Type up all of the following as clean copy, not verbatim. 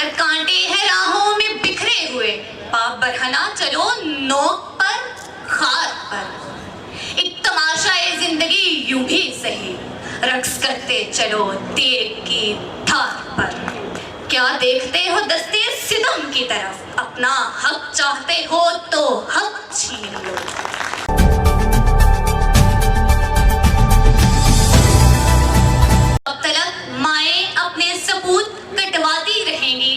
अगर कांटे हैं राहों में बिखरे हुए, पाप बरहना चलो नोक पर खार पर। एक तमाशा है जिंदगी यूं भी सही, रक्स करते चलो तेग की धार पर। क्या देखते हो दस्ते सितम की तरफ, अपना हक चाहते हो तो हक छीन लो। कब तलक माएं अपने सपूत कटवाती रहेंगी,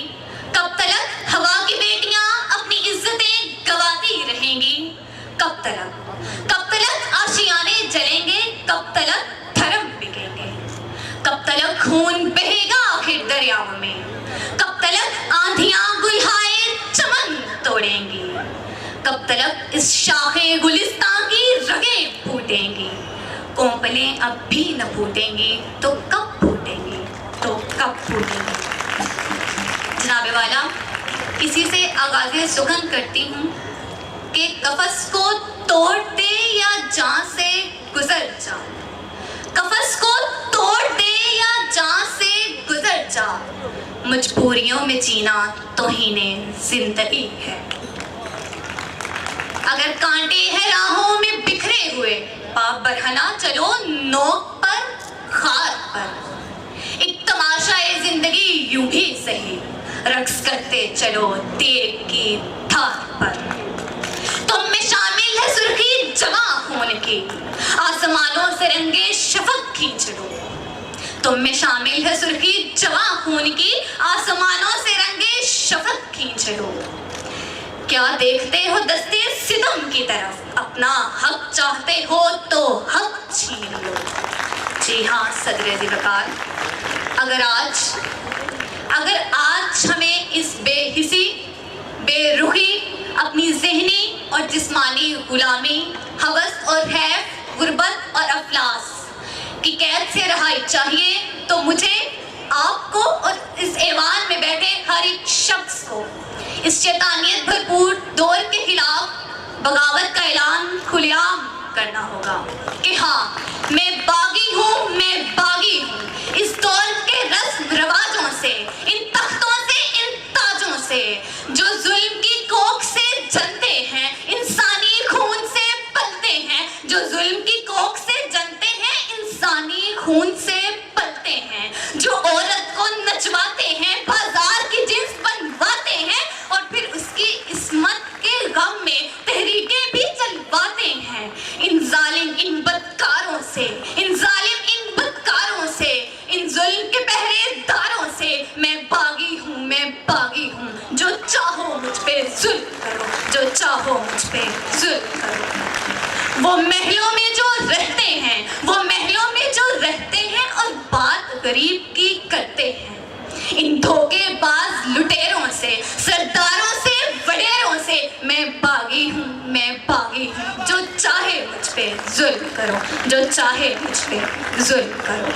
कब तलक हवा की बेटियां अपनी इज्जतें गवाती रहेंगी। कब तलक आशियाने जलेंगे, कब तलक धर्म बिकेंगे। कब तलक खून बहेगा आखिर दरियाओं में, कब तलक आंधियां गुलहाए चमन तोड़ेंगी। कब तलक इस शाखे गुलिस्तां की रगें फूटेंगी। कोंपलें अब भी न फूटेंगी तो कब फूटेंगी, तो कब फूटेंगी। जनाबे वाला, इसी से आगाज़े सुखन करती हूँ कि कफस को तोड़ दे या जान से गुजर जा। कफस को तोड़ दे या जान से गुजर जा, मजबूरियों में जीना तौहीने जिंदगी है। अगर कांटे हैं राहों में बिखरे हुए, पाप बरहना चलो नोक पर खार पर। एक तमाशा है जिंदगी यूं भी सही, रक्स करते चलो तेग की धार पर। तुम में शामिल है सुर्खी जमा खून की, आसमानों से रंगे शफक खींच लो। तुम में शामिल है सुर्खी जमा खून की, आसमानों से रंगे शफक खींच लो। क्या देखते हो दस्ते सितम की तरफ, अपना हक चाहते हो तो हक छीन लो। जी हाँ सदरे ज़िवकार, अगर आज हमें इस बेहिसी बेरुखी, अपनी ज़हनी और जिस्मानी गुलामी, हवस और हैफ, गुर्बत और अफलास की कैद से रहाई चाहिए, तो मुझे, आपको और इस ऐवान में बैठे हर एक शख्स को इस शैतानियत भरपूर दौर के खिलाफ बगावत का ऐलान खुलेआम करना होगा कि हाँ, मैं बागी हूँ, मैं बागी हूँ। इस दौर के रस्म रवाजों से, इन तख्तों से, इन ताजों से जो जुल्म की कोख से जनते हैं, इंसानी खून से पलते हैं। जो जुल्म की कोख से जनते हैं, इंसानी खून से पलते हैं। जो औरत को नचवाते हैं, बाजार की जिन्स बनवाते हैं और फिर उसकी इस्मत के गम में तहरीकें भी चलवाते हैं। इन जालिम, इन बदकारों से, इन जालिम, इन बदकारों से, इन जुल्म के पहरेदारों से मैं बागी हूँ, मैं बागी हूँ। जो चाहो मुझ पे जुल्म करो, जो चाहो मुझ पे जुल्म करो। वो महलों में जो रहते हैं, वो महलों में जो रहते हैं और बात गरीब की करते हैं। इन धोखेबाज लुटेरों से, सरदारों से, वडेरों से मैं बागी हूँ, मैं बागी हूँ। जो चाहे मुझ पे जुल्म करो, जो चाहे मुझ पे जुल्म करो।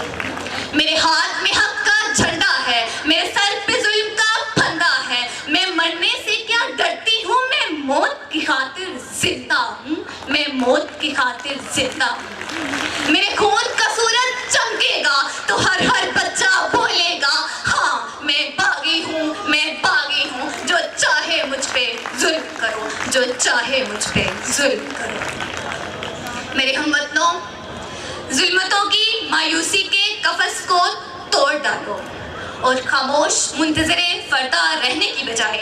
मेरे हाथ में हक का झंडा है, मेरे सर पे जुल्म का फंदा है। मैं मरने से क्या डरती हूँ, मैं मौत की खातिर जिंदा हूँ, मैं मौत की खातिर जिंदा हूँ। मेरे खून का सूरज चमकेगा तो हर हर बच्चा बोलेगा, हाँ मैं बागी हूँ, मैं बागी हूँ। जो चाहे मुझ पे जुल्म करो, जो चाहे मुझ पे जुल्म करो। मेरे हमवतनों, जुल्मतों की मायूसी के कफस को तोड़ डालो और खामोश मुंतज़िरे फरदा रहने की बजाय